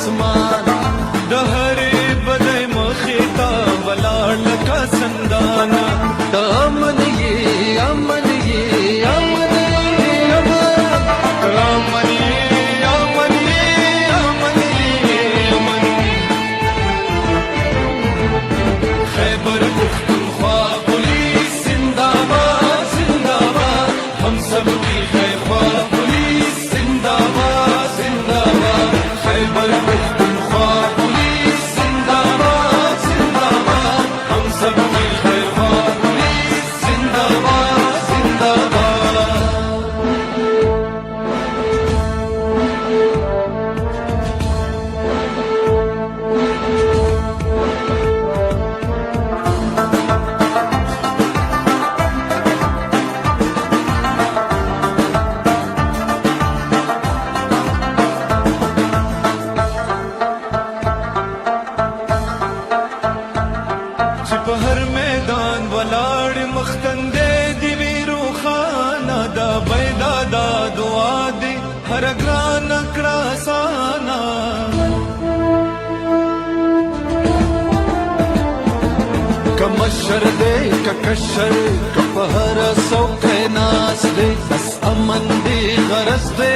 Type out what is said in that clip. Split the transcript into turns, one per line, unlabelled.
اسمان د هرې بدۍ مخې ته ولاړ لکه سندانه د امن یې امن یې امن یې امن یې امن یې امن یې امن خیبر پختونخوا पुलिस जिंदाबाद जिंदाबाद हम सब की खैबर पुलिस जिंदाबाद जिंदाबाद खैबर पख्तूनख्वा पुलिस जिंदाबाद जिंदाबाद हम सब की खैबर पुलिस जिंदाबाद जिंदाबाद چې په هر میدان ولاړ مختندې دی وی روخانه دا پیدا دا دعا دی هر ګران کړه آسانه کمشر دے ککشر کپہر سوکے ناس دے بس امن دی غرض دے